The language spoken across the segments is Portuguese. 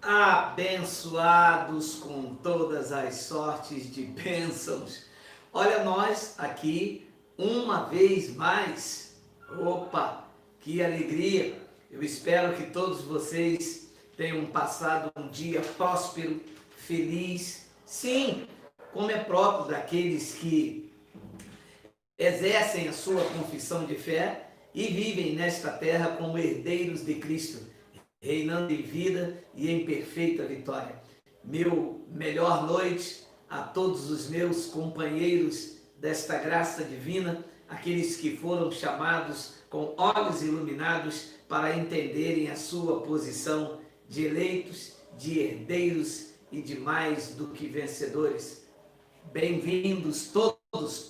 Abençoados com todas as sortes de bênçãos. Olha nós aqui uma vez mais. Opa, que alegria! Eu espero que todos vocês tenham passado um dia próspero, feliz. Sim, como é próprio daqueles que exercem a sua confissão de fé e vivem nesta terra como herdeiros de Cristo, reinando em vida e em perfeita vitória. Meu melhor noite a todos os meus companheiros desta graça divina, aqueles que foram chamados com olhos iluminados para entenderem a sua posição de eleitos, de herdeiros e de mais do que vencedores. Bem-vindos todos,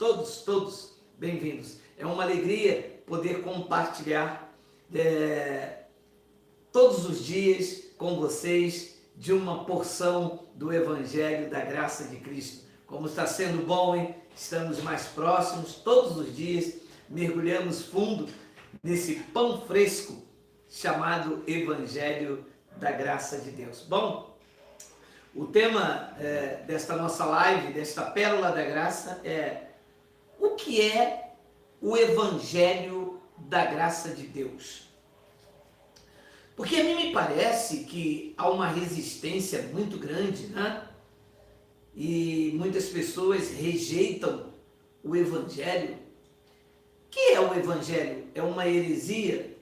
bem-vindos. É uma alegria poder compartilhar todos os dias com vocês de uma porção do Evangelho da Graça de Cristo. Como está sendo bom, hein? Estamos mais próximos, todos os dias mergulhamos fundo nesse pão fresco chamado Evangelho da Graça de Deus. Bom, o tema desta nossa live, desta Pérola da Graça, é o que é o Evangelho da Graça de Deus? Porque a mim me parece que há uma resistência muito grande, né? E muitas pessoas rejeitam o Evangelho. O que é o Evangelho? É uma heresia?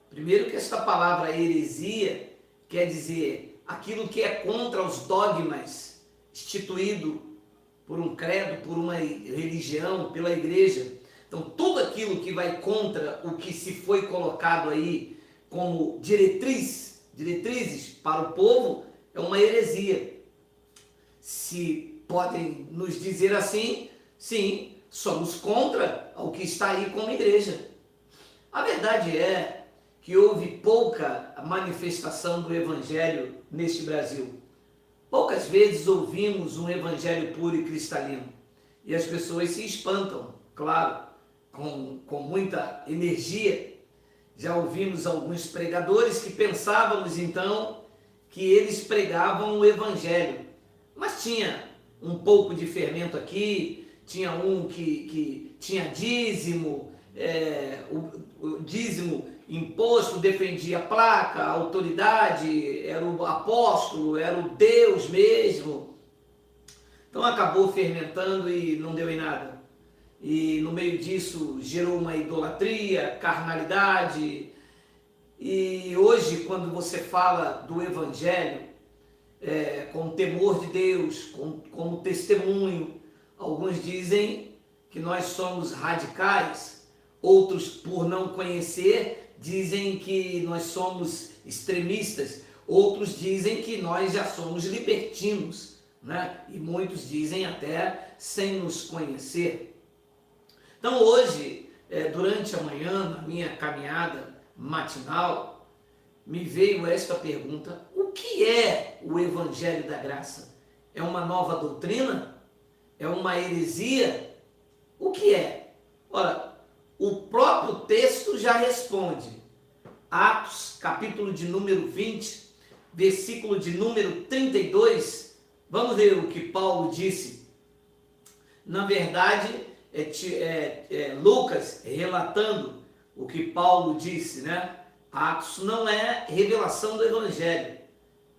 Primeiro que esta palavra heresia quer dizer aquilo que é contra os dogmas instituído por um credo, por uma religião, pela igreja. Então tudo aquilo que vai contra o que se foi colocado aí como diretrizes para o povo, é uma heresia. Se podem nos dizer assim, sim, somos contra o que está aí como igreja. A verdade é que houve pouca manifestação do Evangelho neste Brasil. Poucas vezes ouvimos um Evangelho puro e cristalino. E as pessoas se espantam, claro, com muita energia. Já ouvimos alguns pregadores que pensávamos então que eles pregavam o Evangelho, mas tinha um pouco de fermento aqui, tinha um que tinha dízimo, o dízimo imposto, defendia a placa, a autoridade, era o apóstolo, era o Deus mesmo. Então acabou fermentando e não deu em nada. E no meio disso gerou uma idolatria, carnalidade. E hoje, quando você fala do Evangelho, com temor de Deus, como testemunho, alguns dizem que nós somos radicais, outros, por não conhecer, dizem que nós somos extremistas, outros dizem que nós já somos libertinos, né? E muitos dizem até sem nos conhecer. Então hoje, durante a manhã, na minha caminhada matinal, me veio esta pergunta: o que é o Evangelho da Graça? É uma nova doutrina? É uma heresia? O que é? Ora, o próprio texto já responde. Atos, capítulo de número 20, versículo de número 32. Vamos ver o que Paulo disse. Na verdade, Lucas relatando o que Paulo disse, né? Atos não é revelação do Evangelho.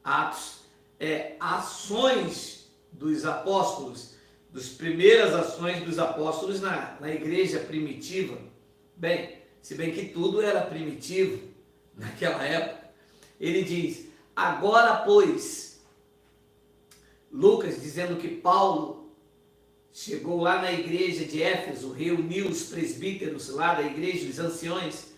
Atos é ações dos apóstolos, das primeiras ações dos apóstolos na igreja primitiva. Bem, se bem que tudo era primitivo naquela época. Ele diz: agora, pois, Lucas dizendo que Paulo chegou lá na igreja de Éfeso, reuniu os presbíteros lá da igreja, os anciões,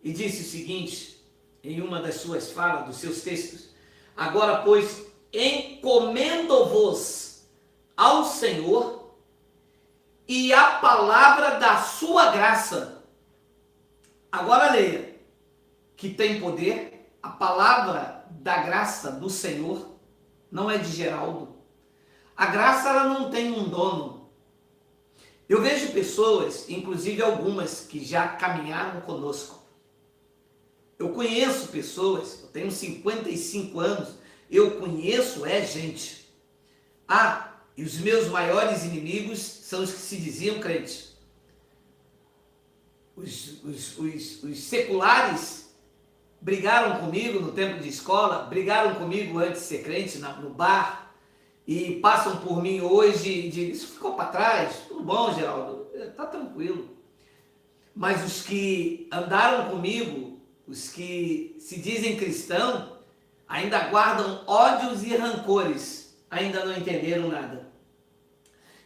e disse o seguinte, em uma das suas falas, dos seus textos: agora, pois, encomendo-vos ao Senhor e à palavra da sua graça. Agora leia, que tem poder, a palavra da graça do Senhor, não é de Geraldo. A graça, ela não tem um dono. Eu vejo pessoas, inclusive algumas, que já caminharam conosco. Eu conheço pessoas, eu tenho 55 anos, eu conheço é gente. Ah, e os meus maiores inimigos são os que se diziam crentes. Os seculares brigaram comigo no tempo de escola, brigaram comigo antes de ser crente, no bar, e passam por mim hoje e dizem, isso ficou para trás, tudo bom, Geraldo, está tranquilo. Mas os que andaram comigo, os que se dizem cristãos, ainda guardam ódios e rancores, ainda não entenderam nada.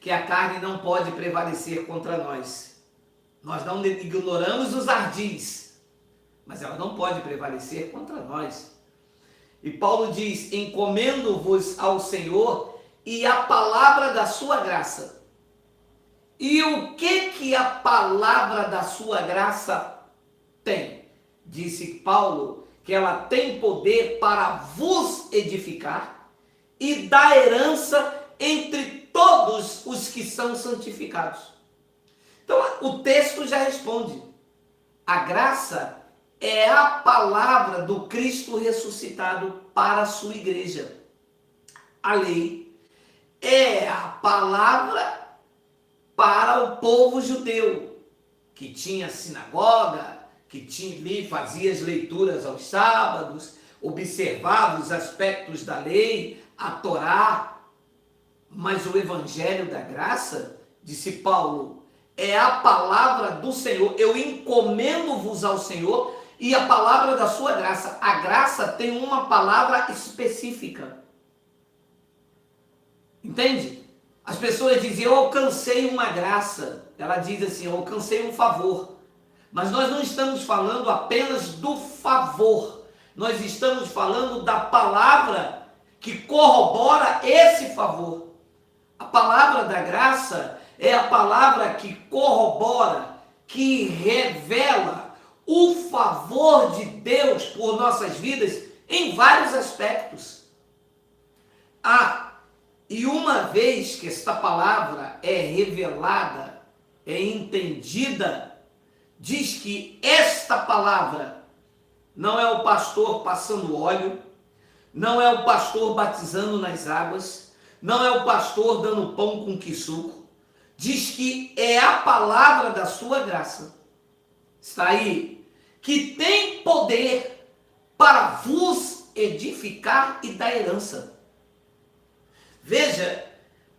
Que a carne não pode prevalecer contra nós. Nós não ignoramos os ardis, mas ela não pode prevalecer contra nós. E Paulo diz, encomendo-vos ao Senhor e a palavra da sua graça. E o que a palavra da sua graça tem? Disse Paulo que ela tem poder para vos edificar e dar herança entre todos os que são santificados. Então o texto já responde. A graça é a palavra do Cristo ressuscitado para a sua igreja. A lei é a palavra para o povo judeu, que tinha sinagoga, que ali fazia as leituras aos sábados, observava os aspectos da lei, a Torá. Mas o evangelho da graça, disse Paulo, é a palavra do Senhor. Eu encomendo-vos ao Senhor e a palavra da sua graça. A graça tem uma palavra específica. Entende? As pessoas dizem, eu alcancei uma graça. Ela diz assim, eu alcancei um favor. Mas nós não estamos falando apenas do favor. Nós estamos falando da palavra que corrobora esse favor. A palavra da graça é a palavra que corrobora, que revela o favor de Deus por nossas vidas em vários aspectos. E uma vez que esta palavra é revelada, é entendida, diz que esta palavra não é o pastor passando óleo, não é o pastor batizando nas águas, não é o pastor dando pão com quisuco. Diz que é a palavra da sua graça. Está aí. Que tem poder para vos edificar e dar herança. Veja,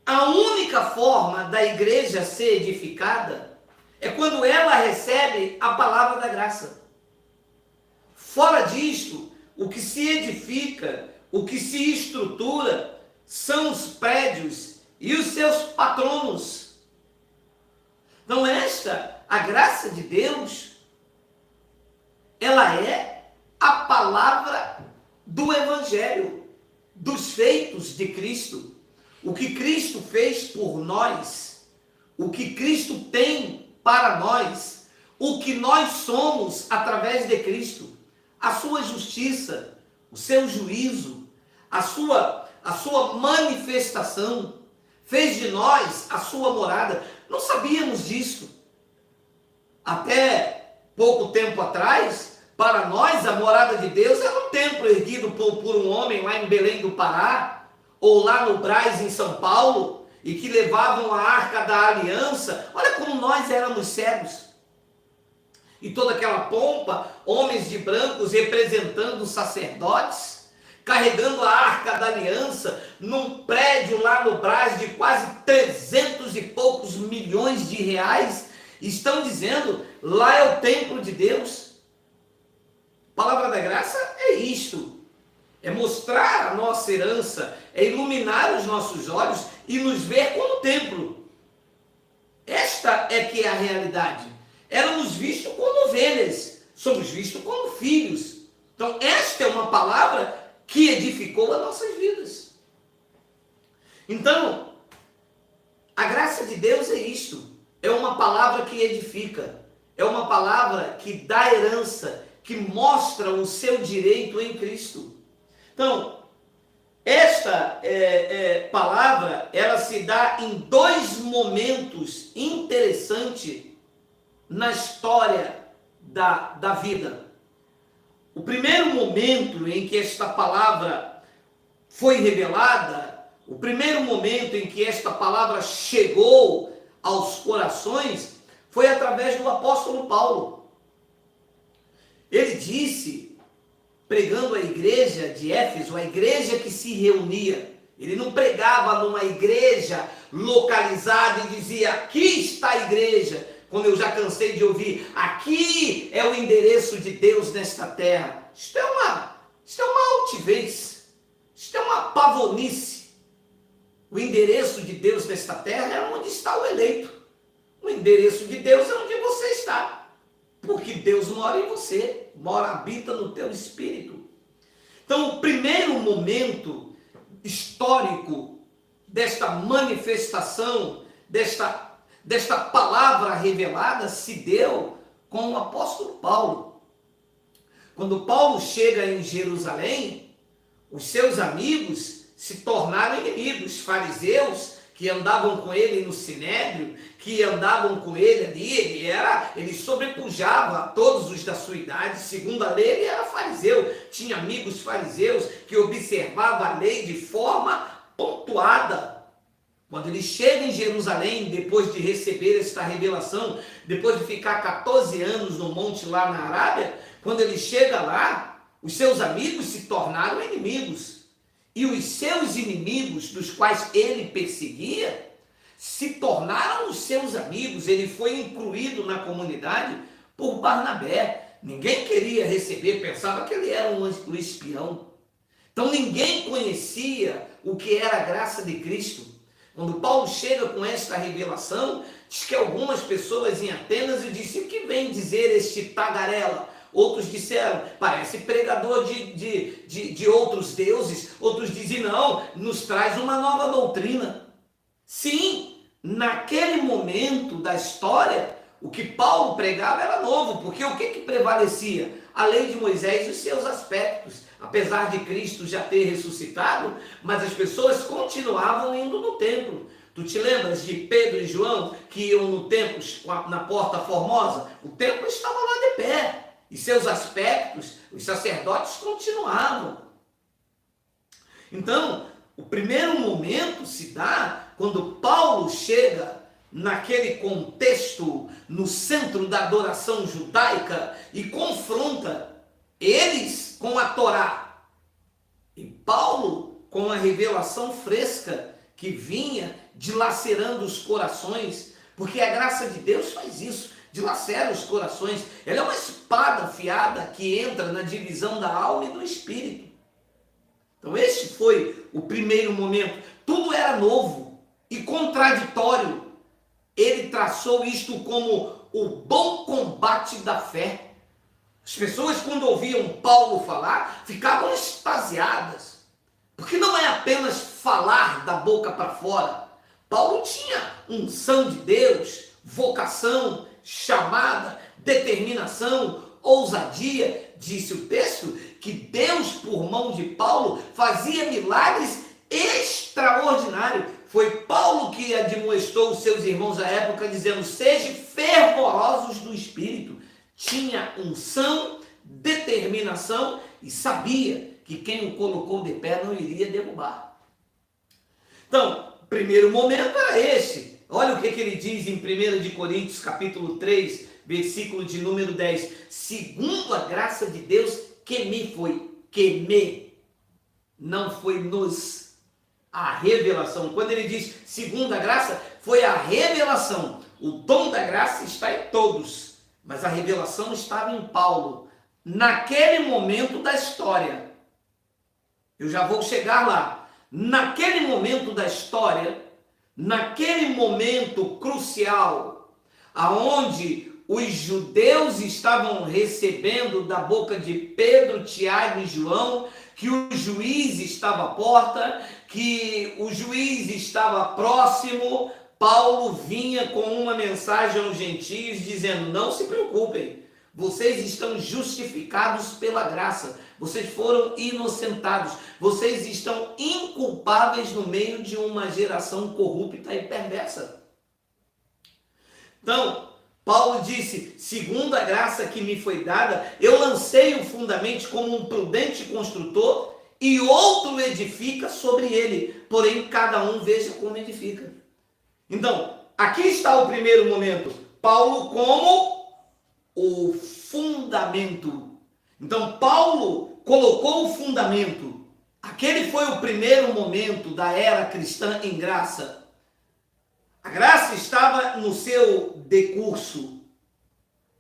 a única forma da igreja ser edificada é quando ela recebe a palavra da graça. Fora disto, o que se edifica, o que se estrutura, são os prédios e os seus patronos. Então a graça de Deus, ela é a palavra do Evangelho, dos feitos de Cristo. O que Cristo fez por nós, o que Cristo tem para nós, o que nós somos através de Cristo, a sua justiça, o seu juízo, a sua manifestação, fez de nós a sua morada. Não sabíamos disso. Até pouco tempo atrás, para nós a morada de Deus era um templo erguido por um homem lá em Belém do Pará, ou lá no Brás, em São Paulo, e que levavam a Arca da Aliança. Olha como nós éramos cegos. E toda aquela pompa, homens de brancos representando os sacerdotes, carregando a Arca da Aliança, num prédio lá no Brás de quase 300 e poucos milhões de reais, estão dizendo, lá é o templo de Deus. A palavra da graça é isto. É mostrar a nossa herança, é iluminar os nossos olhos e nos ver como templo. Esta é que é a realidade. Éramos vistos como ovelhas, somos vistos como filhos. Então esta é uma palavra que edificou as nossas vidas. Então, a graça de Deus é isto. É uma palavra que edifica. É uma palavra que dá herança, que mostra o seu direito em Cristo. Então, esta palavra, ela se dá em dois momentos interessantes na história da vida. O primeiro momento em que esta palavra foi revelada, o primeiro momento em que esta palavra chegou aos corações foi através do apóstolo Paulo. Ele disse, pregando a igreja de Éfeso, a igreja que se reunia. Ele não pregava numa igreja localizada e dizia, aqui está a igreja, como eu já cansei de ouvir, aqui é o endereço de Deus nesta terra. Isto é uma altivez, isto é uma pavonice. O endereço de Deus nesta terra é onde está o eleito. O endereço de Deus é onde você está. Porque Deus mora em você, habita no teu espírito. Então, o primeiro momento histórico desta manifestação, desta palavra revelada, se deu com o apóstolo Paulo. Quando Paulo chega em Jerusalém, os seus amigos se tornaram inimigos. Os fariseus que andavam com ele no Sinédrio, que andavam com ele ali, ele sobrepujava a todos os da sua idade. Segundo a lei, ele era fariseu, tinha amigos fariseus que observavam a lei de forma pontuada. Quando ele chega em Jerusalém, depois de receber esta revelação, depois de ficar 14 anos no monte lá na Arábia, quando ele chega lá, os seus amigos se tornaram inimigos. E os seus inimigos, dos quais ele perseguia, se tornaram os seus amigos. Ele foi incluído na comunidade por Barnabé. Ninguém queria receber, pensava que ele era um espião. Então ninguém conhecia o que era a graça de Cristo. Quando Paulo chega com esta revelação, diz que algumas pessoas em Atenas lhe disseram, o que vem dizer este tagarela? Outros disseram, parece pregador de outros deuses. Outros diziam, não, nos traz uma nova doutrina. Sim, naquele momento da história, o que Paulo pregava era novo, porque o que prevalecia? A lei de Moisés e os seus aspectos. Apesar de Cristo já ter ressuscitado, mas as pessoas continuavam indo no templo. Tu te lembras de Pedro e João que iam no templo na Porta Formosa? O templo estava lá de pé. E seus aspectos, os sacerdotes continuavam. Então, o primeiro momento se dá quando Paulo chega naquele contexto, no centro da adoração judaica, e confronta eles com a Torá. E Paulo com a revelação fresca que vinha dilacerando os corações, porque a graça de Deus faz isso. Dilacera os corações. Ela é uma espada afiada que entra na divisão da alma e do espírito. Então este foi o primeiro momento. Tudo era novo e contraditório. Ele traçou isto como o bom combate da fé. As pessoas, quando ouviam Paulo falar, ficavam extasiadas. Porque não é apenas falar da boca para fora. Paulo tinha unção de Deus, vocação, chamada, determinação, ousadia. Disse o texto que Deus, por mão de Paulo, fazia milagres extraordinários. Foi Paulo que admoestou os seus irmãos à época, dizendo, sejam fervorosos do Espírito. Tinha unção, determinação e sabia que quem o colocou de pé não iria derrubar. Então, o primeiro momento era esse. Olha o que ele diz em 1 de Coríntios, capítulo 3, versículo de número 10. Segundo a graça de Deus, não foi nos a revelação. Quando ele diz segundo a graça, foi a revelação. O dom da graça está em todos, mas a revelação estava em Paulo. Naquele momento da história, eu já vou chegar lá. Naquele momento da história, naquele momento crucial, aonde os judeus estavam recebendo da boca de Pedro, Tiago e João, que o juiz estava à porta, que o juiz estava próximo, Paulo vinha com uma mensagem aos gentios dizendo, não se preocupem, vocês estão justificados pela graça, vocês foram inocentados, vocês estão inculpáveis no meio de uma geração corrupta e perversa. Então, Paulo disse, segundo a graça que me foi dada, eu lancei o fundamento como um prudente construtor e outro edifica sobre ele, porém cada um veja como edifica. Então, aqui está o primeiro momento, Paulo como o fundamento. Então, Paulo colocou o fundamento. Aquele foi o primeiro momento da era cristã em graça. A graça estava no seu decurso.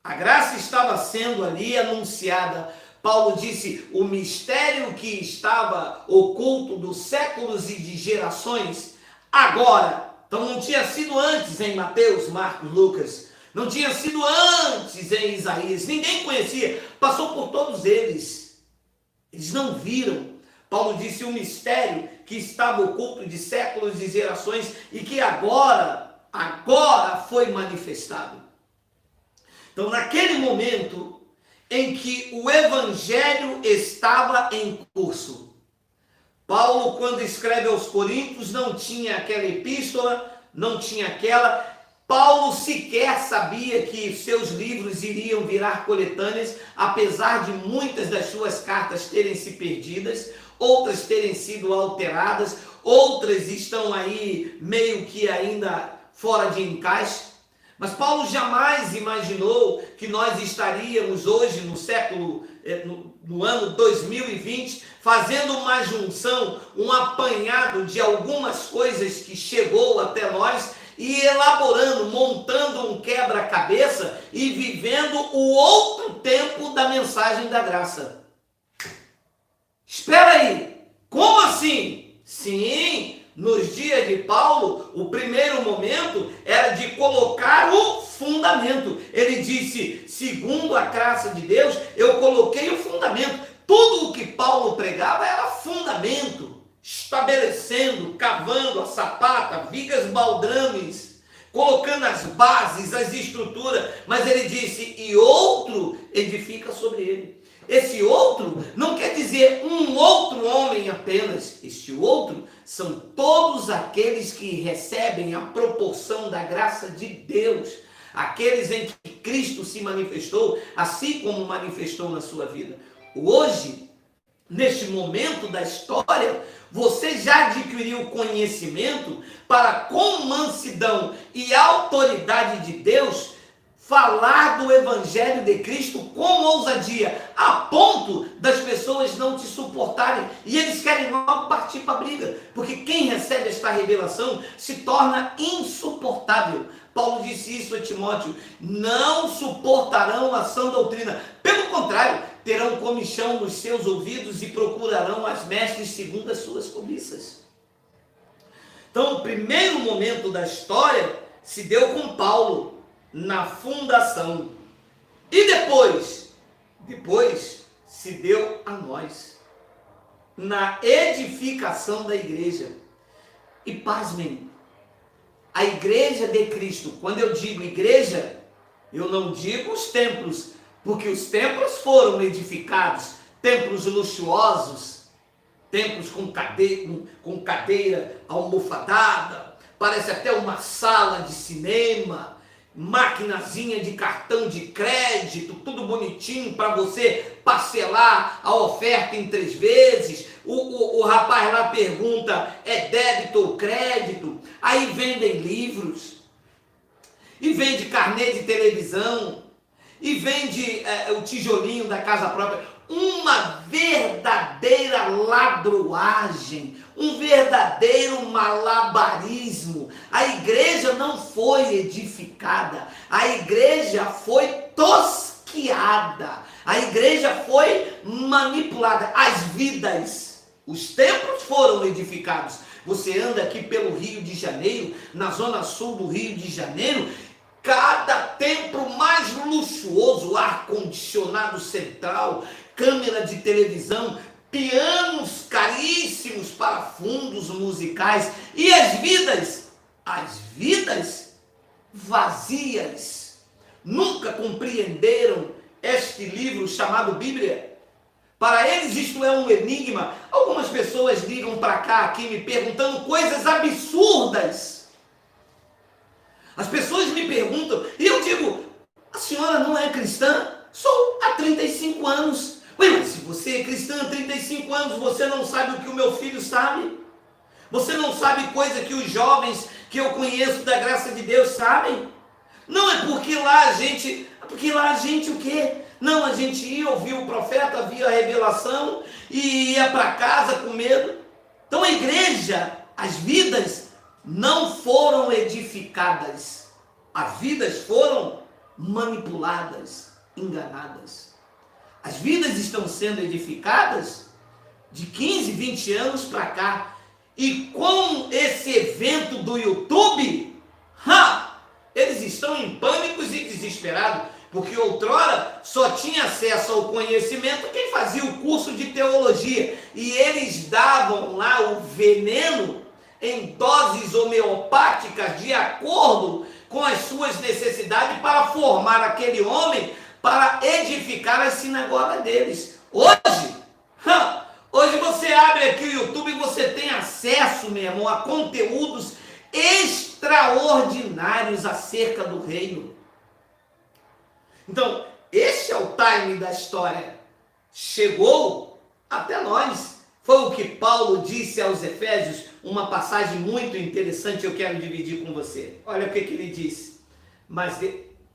A graça estava sendo ali anunciada. Paulo disse, o mistério que estava oculto dos séculos e de gerações, agora, então não tinha sido antes em Mateus, Marcos, Lucas, não tinha sido antes em Isaías, ninguém conhecia, passou por todos eles, eles não viram. Paulo disse, o mistério que estava oculto de séculos e gerações e que agora foi manifestado. Então, naquele momento em que o evangelho estava em curso, Paulo, quando escreve aos Coríntios, não tinha aquela epístola, não tinha aquela. Paulo sequer sabia que seus livros iriam virar coletâneas, apesar de muitas das suas cartas terem se perdidas, outras terem sido alteradas, outras estão aí meio que ainda fora de encaixe. Mas Paulo jamais imaginou que nós estaríamos hoje no século, no ano 2020, fazendo uma junção, um apanhado de algumas coisas que chegou até nós e elaborando, montando um quebra-cabeça e vivendo o outro tempo da mensagem da graça. Espera aí, como assim? Sim, nos dias de Paulo, o primeiro momento era de colocar o fundamento. Ele disse, segundo a graça de Deus, eu coloquei o fundamento. Tudo o que Paulo pregava era fundamento, estabelecendo, cavando a sapata, vigas baldrames, colocando as bases, as estruturas. Mas ele disse, e outro edifica sobre ele. Esse outro não quer dizer um outro homem apenas. Este outro são todos aqueles que recebem a proporção da graça de Deus. Aqueles em que Cristo se manifestou, assim como manifestou na sua vida. Hoje, neste momento da história, você já adquiriu conhecimento para, com mansidão e autoridade de Deus, falar do Evangelho de Cristo com ousadia, a ponto das pessoas não te suportarem, e eles querem logo partir para a briga, porque quem recebe esta revelação se torna insuportável. Paulo disse isso a Timóteo, não suportarão a sã doutrina, pelo contrário, terão comichão nos seus ouvidos e procurarão as mestres segundo as suas cobiças. Então, o primeiro momento da história se deu com Paulo, na fundação. E depois se deu a nós, na edificação da igreja. E pasmem, a igreja de Cristo, quando eu digo igreja, eu não digo os templos, porque os templos foram edificados, templos luxuosos, templos com cadeira almofadada, parece até uma sala de cinema, maquinazinha de cartão de crédito, tudo bonitinho para você parcelar a oferta em 3 vezes. O rapaz lá pergunta, é débito ou crédito? Aí vendem livros, e vende carnê de televisão, e vende o tijolinho da casa própria. Uma verdadeira ladroagem, um verdadeiro malabarismo. A igreja não foi edificada, a igreja foi tosquiada, a igreja foi manipulada. As vidas, os templos foram edificados. Você anda aqui pelo Rio de Janeiro, na zona sul do Rio de Janeiro, cada templo mais luxuoso, ar-condicionado central, câmera de televisão, pianos caríssimos para fundos musicais, e as vidas vazias, nunca compreenderam este livro chamado Bíblia. Para eles isto é um enigma. Algumas pessoas ligam para cá aqui me perguntando coisas absurdas. As pessoas me perguntam, e eu digo, a senhora não é cristã? Sou há 35 anos. Ué, mas se você é cristã há 35 anos, você não sabe o que o meu filho sabe? Você não sabe coisa que os jovens que eu conheço da graça de Deus sabem? Não é porque lá a gente... Porque lá a gente o quê? Não, a gente ia ouvir o profeta, via a revelação e ia para casa com medo. Então a igreja, as vidas não foram edificadas. As vidas foram manipuladas, enganadas. As vidas estão sendo edificadas de 15, 20 anos para cá. E com esse evento do YouTube, eles estão em pânicos e desesperados, porque outrora só tinha acesso ao conhecimento quem fazia o curso de teologia, e eles davam lá o veneno em doses homeopáticas de acordo com as suas necessidades para formar aquele homem para edificar as sinagogas deles. Hoje você abre aqui o YouTube e você tem acesso, meu irmão, a conteúdos extraordinários acerca do reino. Então, esse é o time da história. Chegou até nós. Foi o que Paulo disse aos Efésios, uma passagem muito interessante, eu quero dividir com você. Olha o que ele disse. Mas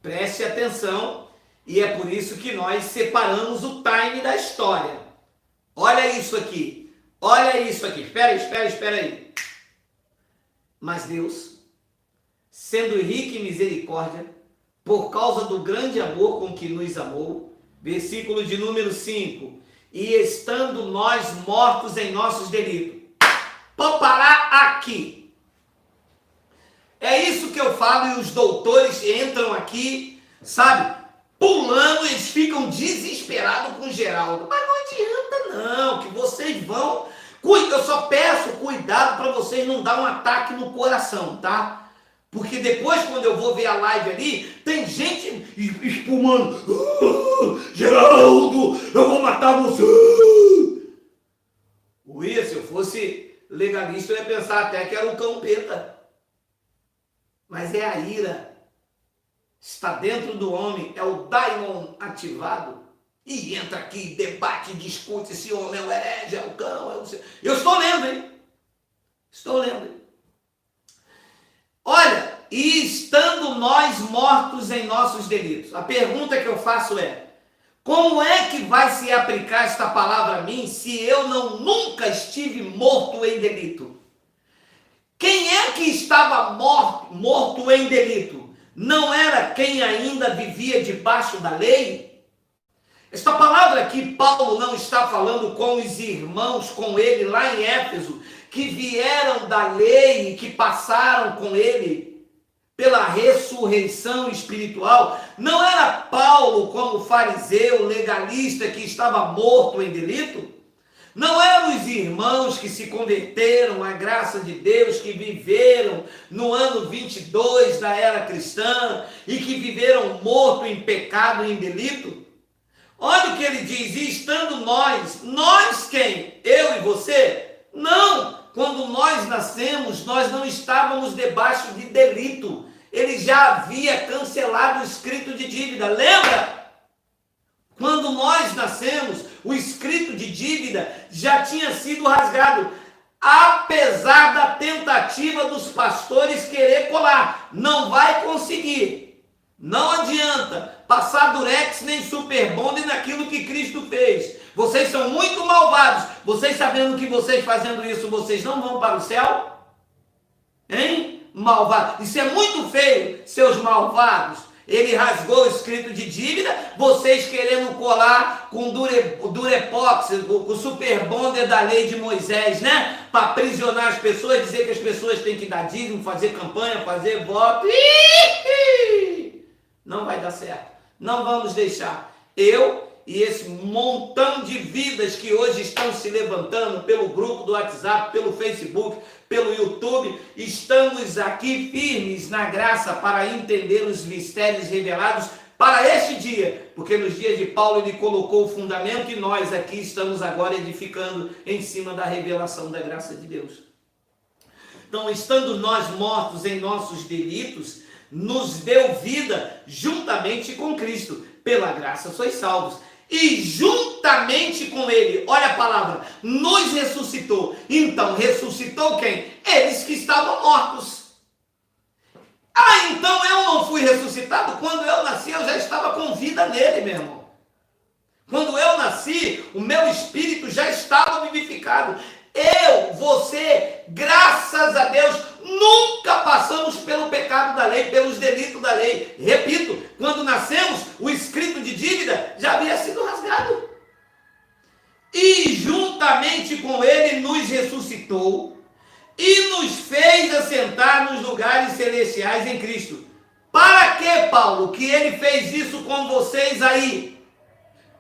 preste atenção, e é por isso que nós separamos o time da história. Olha isso aqui. Olha isso aqui. Espera aí. Mas Deus, sendo rico em misericórdia, por causa do grande amor com que nos amou, versículo de número 5, e estando nós mortos em nossos delitos. Pode parar aqui. É isso que eu falo, e os doutores entram aqui, sabe, pulando, eles ficam desesperados com Geraldo. Mas não adianta não, que vocês vão... Eu só peço cuidado para vocês não dar um ataque no coração, tá? Porque depois, quando eu vou ver a live ali, tem gente espumando. Geraldo, eu vou matar você. Se eu fosse legalista, eu ia pensar até que era um cão peta. Mas é a ira. Está dentro do homem, é o daimon ativado. E entra aqui, debate, discute, esse homem é o herege, é o cão, é o... Eu estou lendo, hein? Estou lendo, hein? Olha, e estando nós mortos em nossos delitos. A pergunta que eu faço é, como é que vai se aplicar esta palavra a mim se eu nunca estive morto em delito? Quem é que estava morto em delito? Não era quem ainda vivia debaixo da lei? Esta palavra aqui, Paulo não está falando com os irmãos, com ele lá em Éfeso, que vieram da lei e que passaram com ele pela ressurreição espiritual. Não era Paulo como fariseu, legalista, que estava morto em delito? Não eram os irmãos que se converteram à graça de Deus, que viveram no ano 22 da era cristã e que viveram morto em pecado e em delito? Olha o que ele diz, e estando nós quem? Eu e você? Não! Quando nós nascemos, nós não estávamos debaixo de delito. Ele já havia cancelado o escrito de dívida. Lembra? Quando nós nascemos, o escrito de dívida já tinha sido rasgado. Apesar da tentativa dos pastores querer colar. Não vai conseguir. Não adianta passar durex nem super bond naquilo que Cristo fez. Vocês são muito malvados. Vocês sabendo que vocês fazendo isso, vocês não vão para o céu? Hein? Malvados. Isso é muito feio, seus malvados. Ele rasgou o escrito de dívida, vocês querendo colar com durepox, com o super bonder da lei de Moisés, né? Para aprisionar as pessoas, dizer que as pessoas têm que dar dízimo, fazer campanha, fazer voto. Não vai dar certo. Não vamos deixar. Eu e esse montão de vidas que hoje estão se levantando pelo grupo do WhatsApp, pelo Facebook, pelo YouTube, estamos aqui firmes na graça para entender os mistérios revelados para este dia, porque nos dias de Paulo ele colocou o fundamento e nós aqui estamos agora edificando em cima da revelação da graça de Deus. Então, estando nós mortos em nossos delitos, nos deu vida juntamente com Cristo. Pela graça sois salvos. E juntamente juntamente com ele, olha a palavra, nos ressuscitou. Então, ressuscitou quem? Eles que estavam mortos. Ah, então eu não fui ressuscitado? Quando eu nasci, eu já estava com vida nele, meu irmão. Quando eu nasci, o meu espírito já estava vivificado. Eu, você, graças a Deus, nunca passamos pelo pecado da lei, pelos delitos da lei. Repito, quando nascemos, o escrito de dívida já havia sido rasgado. E juntamente com ele nos ressuscitou e nos fez assentar nos lugares celestiais em Cristo. Para que, Paulo, que ele fez isso com vocês aí?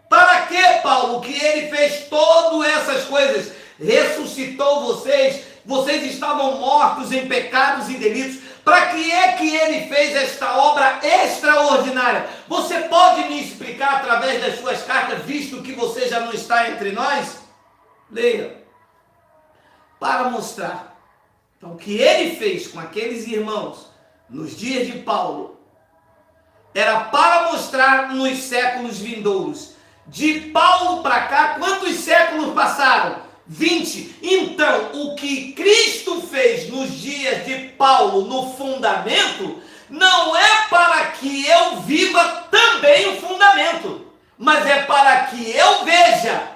Para que, Paulo, que ele fez todas essas coisas? Ressuscitou vocês, vocês estavam mortos em pecados e delitos. Para que é que ele fez esta obra extraordinária? Você pode me explicar através das suas cartas, visto que você já não está entre nós? Leia. Para mostrar. Então, o que ele fez com aqueles irmãos nos dias de Paulo era para mostrar nos séculos vindouros. De Paulo para cá, quantos séculos passaram? 20. Então, o que Cristo fez nos dias de Paulo no fundamento, não é para que eu viva também o fundamento, mas é para que eu veja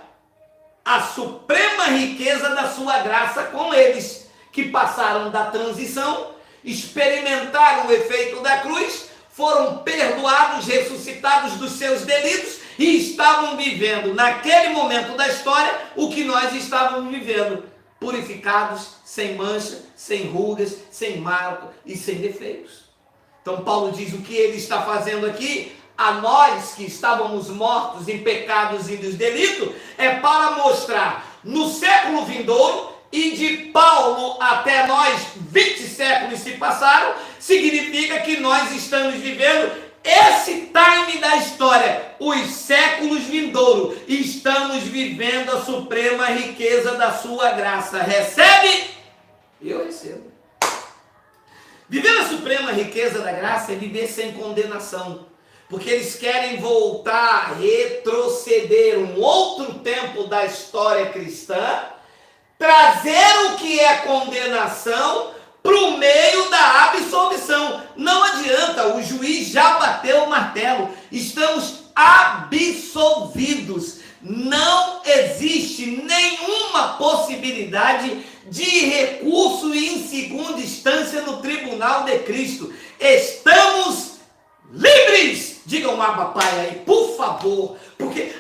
a suprema riqueza da sua graça com eles, que passaram da transição, experimentaram o efeito da cruz, foram perdoados, ressuscitados dos seus delitos, e estavam vivendo, naquele momento da história, o que nós estávamos vivendo. Purificados, sem mancha, sem rugas, sem marca e sem defeitos. Então Paulo diz o que ele está fazendo aqui, a nós que estávamos mortos em pecados e nos delitos, é para mostrar no século vindouro, e de Paulo até nós, 20 séculos se passaram, significa que nós estamos vivendo esse time da história, os séculos vindouros, estamos vivendo a suprema riqueza da sua graça. Recebe? Eu recebo. Viver a suprema riqueza da graça é viver sem condenação, porque eles querem voltar, retroceder um outro tempo da história cristã, trazer o que é condenação para o meio da absolvição. Não adianta, o juiz já bateu o martelo, estamos absolvidos. Não existe nenhuma possibilidade de recurso em segunda instância no tribunal de Cristo. Estamos livres. Digam um papai aí, por favor, porque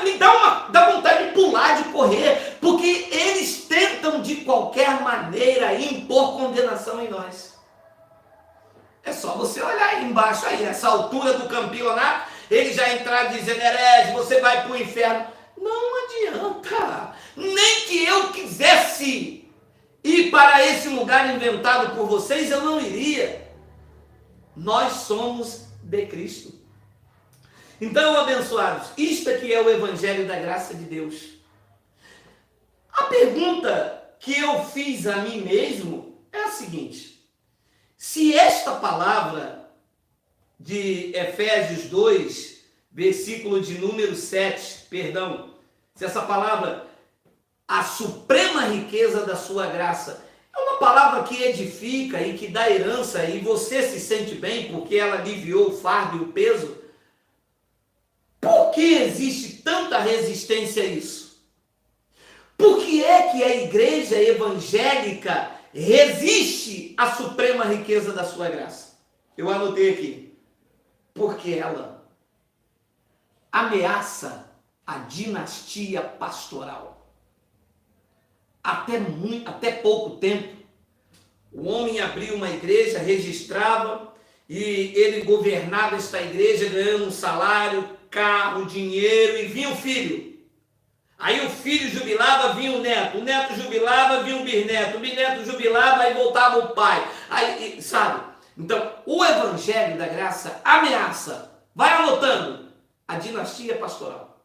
me dá vontade de pular, de correr, porque eles tentam de qualquer maneira impor condenação em nós. É só você olhar aí embaixo, aí, essa altura do campeonato, ele já entrar dizendo, herege, você vai para o inferno. Não adianta, nem que eu quisesse ir para esse lugar inventado por vocês, eu não iria. Nós somos de Cristo. Então, abençoados, isto aqui é o Evangelho da graça de Deus. A pergunta que eu fiz a mim mesmo é a seguinte: se esta palavra de Efésios 2, versículo de número 7, se essa palavra, a suprema riqueza da sua graça, é uma palavra que edifica e que dá herança, e você se sente bem porque ela aliviou o fardo e o peso, por que existe tanta resistência a isso? Por que é que a igreja evangélica resiste à suprema riqueza da sua graça? Eu anotei aqui. Porque ela ameaça a dinastia pastoral. Até pouco tempo, o homem abriu uma igreja, registrava, e ele governava esta igreja, ganhando um salário, carro, dinheiro, e vinha o filho. Aí o filho jubilava, vinha o neto jubilava, vinha o bisneto jubilava, aí voltava o pai. Aí, sabe? Então, o Evangelho da Graça ameaça, vai anotando, a dinastia pastoral.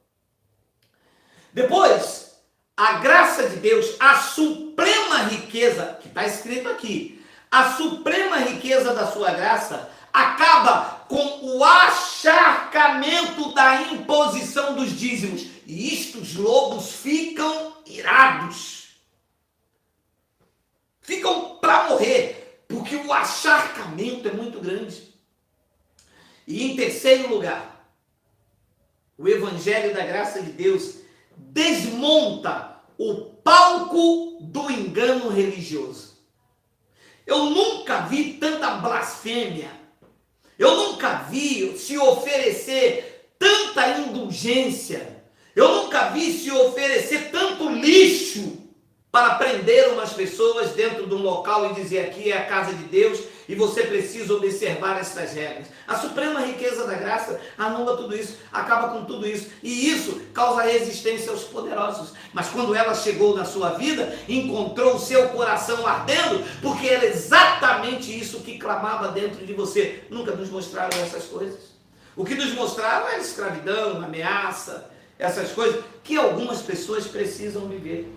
Depois, a graça de Deus, a suprema riqueza, que está escrito aqui, a suprema riqueza da sua graça, acaba com o acharcamento da imposição dos dízimos. e isto os lobos ficam irados. Ficam para morrer, porque o acharcamento é muito grande. E em terceiro lugar, o Evangelho da Graça de Deus desmonta o palco do engano religioso. Eu nunca vi tanta blasfêmia, eu nunca vi se oferecer tanta indulgência, eu nunca vi se oferecer tanto lixo para prender umas pessoas dentro de um local e dizer aqui é a casa de Deus e você precisa observar essas regras. A suprema riqueza da graça anula tudo isso, acaba com tudo isso, e isso causa resistência aos poderosos. Mas quando ela chegou na sua vida, encontrou o seu coração ardendo, porque era exatamente isso que clamava dentro de você. Nunca nos mostraram essas coisas. O que nos mostraram era escravidão, ameaça, essas coisas que algumas pessoas precisam viver.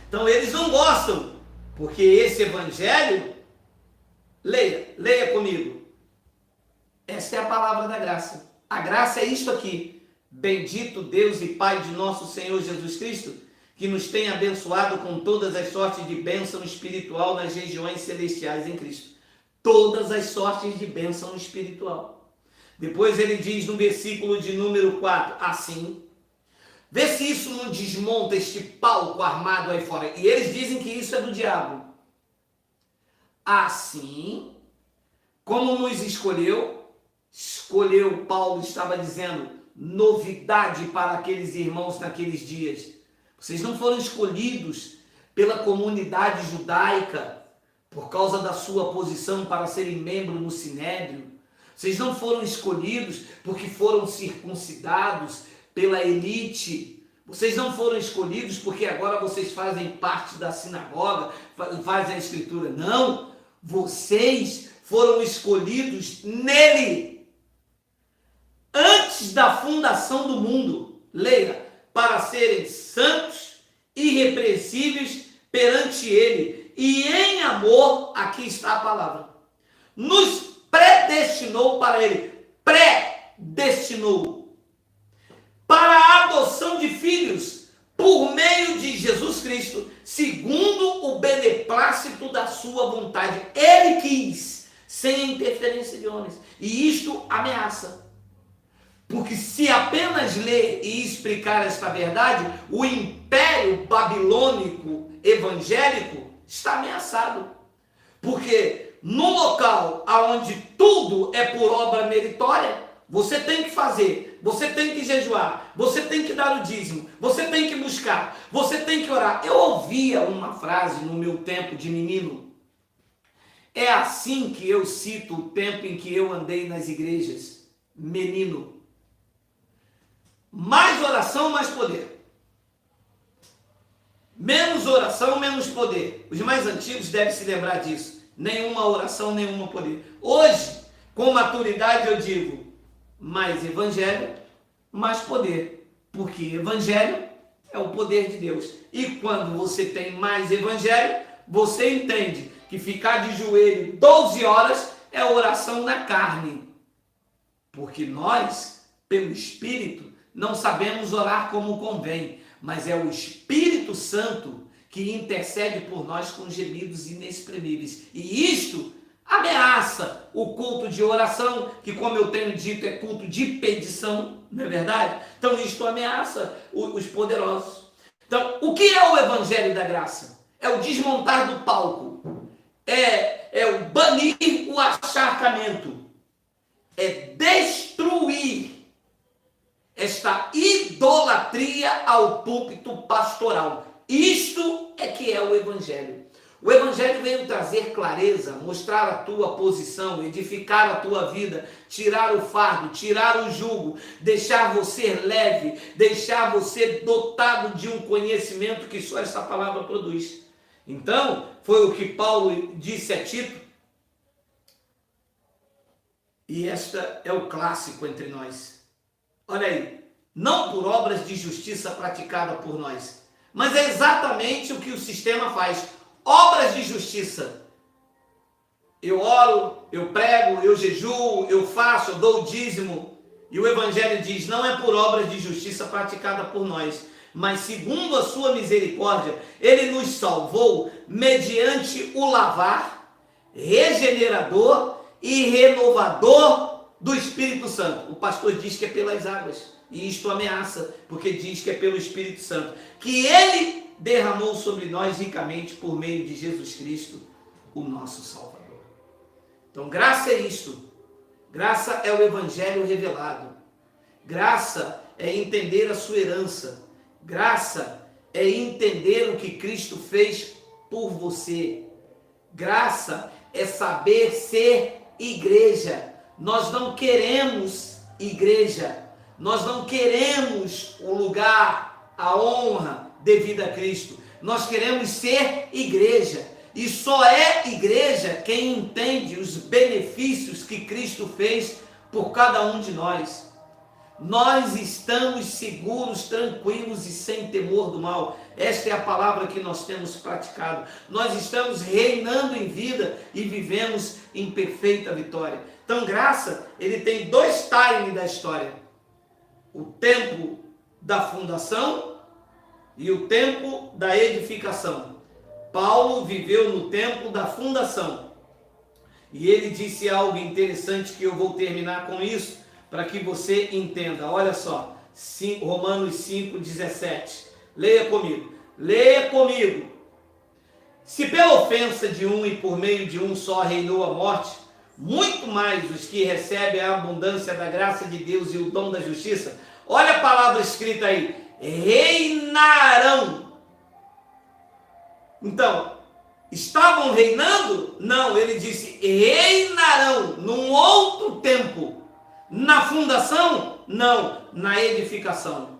Então eles não gostam, porque esse evangelho, leia comigo. Essa é a palavra da graça. A graça é isto aqui. Bendito Deus e Pai de nosso Senhor Jesus Cristo, que nos tem abençoado com todas as sortes de bênção espiritual nas regiões celestiais em Cristo. Todas as sortes de bênção espiritual. Depois ele diz no versículo de número 4, assim, vê se isso não desmonta este palco armado aí fora. E eles dizem que isso é do diabo. Assim, como nos escolheu, Paulo estava dizendo, novidade para aqueles irmãos naqueles dias. Vocês não foram escolhidos pela comunidade judaica por causa da sua posição para serem membros no Sinédrio. Vocês não foram escolhidos porque foram circuncidados pela elite. Vocês não foram escolhidos porque agora vocês fazem parte da sinagoga, fazem a escritura. Não, vocês foram escolhidos nele, antes da fundação do mundo. Leia, para serem santos, irrepreensíveis perante ele, e em amor, aqui está a palavra, nos predestinou para ele, predestinou, para a adoção de filhos, por meio de Jesus Cristo, segundo o beneplácito da sua vontade. Ele quis, sem interferência de homens. E isto ameaça. Porque se apenas ler e explicar esta verdade, o império babilônico evangélico está ameaçado. Porque no local onde tudo é por obra meritória, você tem que fazer, você tem que jejuar, você tem que dar o dízimo, você tem que buscar, você tem que orar. Eu ouvia uma frase no meu tempo de menino. É assim que eu cito o tempo em que eu andei nas igrejas. Menino. Mais oração, mais poder. Menos oração, menos poder. Os mais antigos devem se lembrar disso. Nenhuma oração, nenhum poder. Hoje, com maturidade, eu digo, mais evangelho, mais poder. Porque evangelho é o poder de Deus. E quando você tem mais evangelho, você entende que ficar de joelho 12 horas é oração na carne. Porque nós, pelo Espírito, não sabemos orar como convém, mas é o Espírito Santo que intercede por nós com gemidos inexprimíveis. E isto ameaça o culto de oração, que, como eu tenho dito, é culto de pedição, não é verdade? Então isto ameaça os poderosos. Então, o que é o Evangelho da Graça? É o desmontar do palco, é o banir o acharcamento, é destruir esta idolatria ao púlpito pastoral. Isto é que é o Evangelho. O Evangelho veio trazer clareza, mostrar a tua posição, edificar a tua vida, tirar o fardo, tirar o jugo, deixar você leve, deixar você dotado de um conhecimento que só essa palavra produz. Então, foi o que Paulo disse a Tito, e esta é o clássico entre nós. Olha aí, não por obras de justiça praticada por nós, mas é exatamente o que o sistema faz. Obras de justiça. Eu oro, eu prego, eu jejuo, eu faço, eu dou o dízimo. E o Evangelho diz, não é por obras de justiça praticada por nós, mas segundo a sua misericórdia, Ele nos salvou mediante o lavar, regenerador e renovador do Espírito Santo. O pastor diz que é pelas águas, e isto ameaça, porque diz que é pelo Espírito Santo, que Ele derramou sobre nós ricamente por meio de Jesus Cristo, o nosso Salvador. Então, graça é isto. Graça é o Evangelho revelado. Graça é entender a sua herança. Graça é entender o que Cristo fez por você. Graça é saber ser igreja. Nós não queremos igreja. Nós não queremos o lugar, a honra devida a Cristo. Nós queremos ser igreja. E só é igreja quem entende os benefícios que Cristo fez por cada um de nós. Nós estamos seguros, tranquilos e sem temor do mal. Esta é a palavra que nós temos praticado. Nós estamos reinando em vida e vivemos em perfeita vitória. Então, graça, ele tem dois times da história. O tempo da fundação e o tempo da edificação. Paulo viveu no tempo da fundação. E ele disse algo interessante que eu vou terminar com isso, para que você entenda. Olha só, Romanos 5,17. Leia comigo. Leia comigo. Se pela ofensa de um e por meio de um só reinou a morte, muito mais os que recebem a abundância da graça de Deus e o dom da justiça. Olha a palavra escrita aí. Reinarão. Então, estavam reinando? Não, ele disse reinarão num outro tempo. Na fundação? Não, na edificação.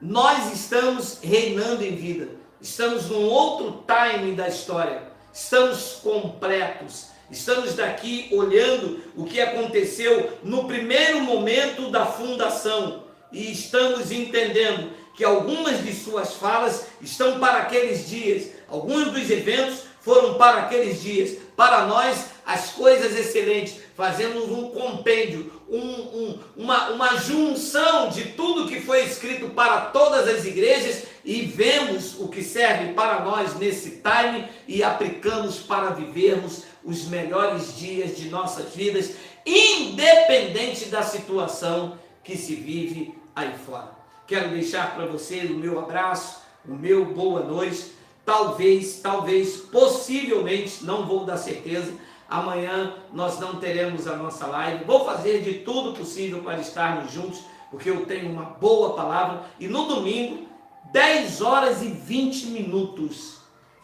Nós estamos reinando em vida. Estamos num outro time da história. Estamos completos. Estamos daqui olhando o que aconteceu no primeiro momento da fundação. E estamos entendendo que algumas de suas falas estão para aqueles dias. Alguns dos eventos foram para aqueles dias. Para nós, as coisas excelentes. Fazemos um compêndio, uma junção de tudo que foi escrito para todas as igrejas e vemos o que serve para nós nesse time e aplicamos para vivermos os melhores dias de nossas vidas, independente da situação que se vive aí fora. Quero deixar para você o meu abraço, o meu boa noite. Talvez, possivelmente, não vou dar certeza, amanhã nós não teremos a nossa live. Vou fazer de tudo possível para estarmos juntos, porque eu tenho uma boa palavra. E no domingo, 10 horas e 20 minutos.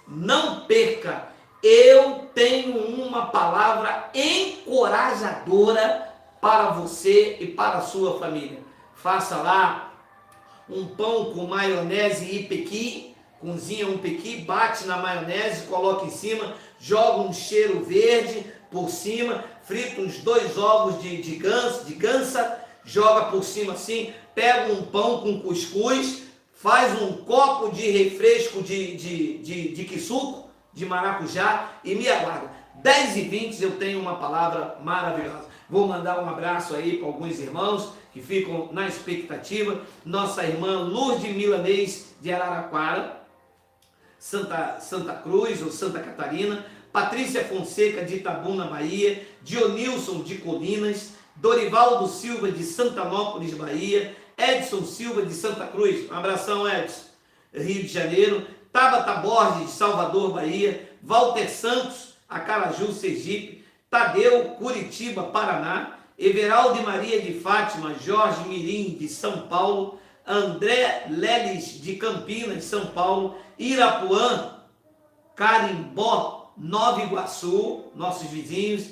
Não perca, eu tenho uma palavra encorajadora para você e para a sua família. Faça lá um pão com maionese e pequi. Cozinha um pequi, bate na maionese, coloca em cima, joga um cheiro verde por cima, frita uns 2 ovos de gansa, joga por cima assim, pega um pão com cuscuz, faz um copo de refresco de quisuco, de maracujá e me aguarda. 10h20 eu tenho uma palavra maravilhosa. Vou mandar um abraço aí para alguns irmãos que ficam na expectativa. Nossa irmã Lourdes Milanês de Araraquara, Santa Cruz ou Santa Catarina, Patrícia Fonseca de Itabuna, Bahia, Dionilson de Colinas, Dorivaldo Silva de Santanópolis, Bahia, Edson Silva de Santa Cruz, um abração Edson, Rio de Janeiro, Tabata Borges de Salvador, Bahia, Walter Santos, Acaraju, Sergipe, Tadeu, Curitiba, Paraná, Everaldo e Maria de Fátima, Jorge Mirim de São Paulo, André Leles de Campinas, São Paulo, Irapuã, Carimbó, Nova Iguaçu, nossos vizinhos,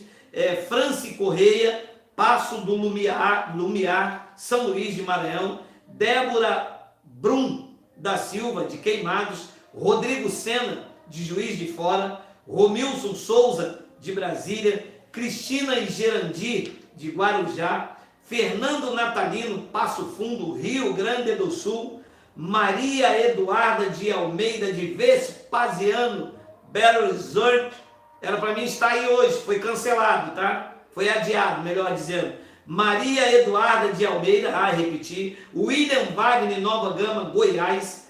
Franci Correia, Passo do Lumiar, São Luís de Maranhão, Débora Brum da Silva de Queimados, Rodrigo Sena de Juiz de Fora, Romilson Souza de Brasília, Cristina e Gerandir de Guarujá, Fernando Natalino, Passo Fundo, Rio Grande do Sul, Maria Eduarda de Almeida de Vespasiano, Belo Horizonte, era para mim estar aí hoje, foi cancelado, tá? Foi adiado, melhor dizendo. Maria Eduarda de Almeida, repetir, William Wagner, Nova Gama, Goiás,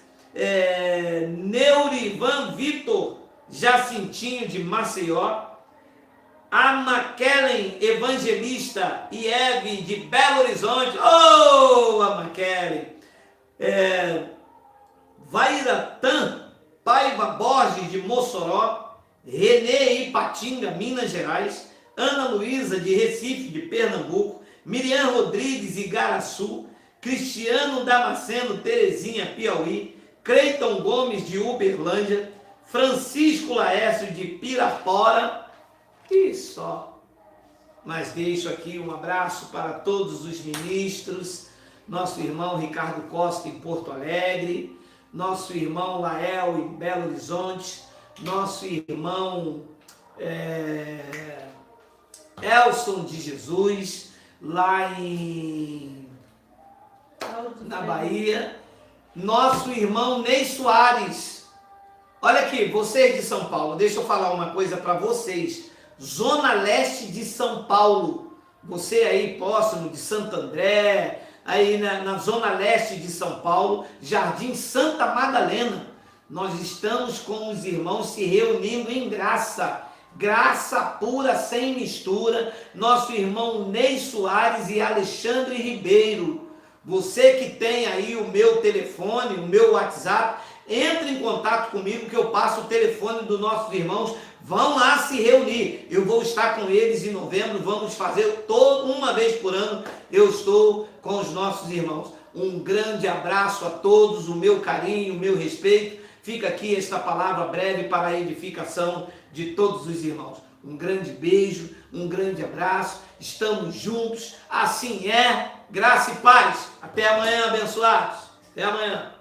Neurivan Vitor Jacintinho de Maceió, a Maquelen Evangelista e Eve de Belo Horizonte, a Maquelen, Vairatan Paiva Borges de Mossoró, Renê Ipatinga, Minas Gerais, Ana Luísa de Recife, de Pernambuco, Miriam Rodrigues, Igaraçu, Cristiano Damasceno, Terezinha, Piauí, Creiton Gomes, de Uberlândia, Francisco Laércio, de Pirapora, e só. Mas deixo aqui um abraço para todos os ministros, nosso irmão Ricardo Costa em Porto Alegre, nosso irmão Lael em Belo Horizonte, nosso irmão Elson de Jesus, lá na Bahia, nosso irmão Ney Soares. Olha aqui, vocês de São Paulo, deixa eu falar uma coisa para vocês. Zona Leste de São Paulo, você aí próximo de Santo André, aí na Zona Leste de São Paulo, Jardim Santa Madalena, nós estamos com os irmãos se reunindo em graça, graça pura, sem mistura, nosso irmão Ney Soares e Alexandre Ribeiro. Você que tem aí o meu telefone, o meu WhatsApp, entre em contato comigo que eu passo o telefone dos nossos irmãos, vão lá se reunir, eu vou estar com eles em novembro, vamos fazer uma vez por ano, eu estou com os nossos irmãos. Um grande abraço a todos, o meu carinho, o meu respeito, fica aqui esta palavra breve para a edificação de todos os irmãos. Um grande beijo, um grande abraço, estamos juntos, assim é, graça e paz. Até amanhã, abençoados. Até amanhã.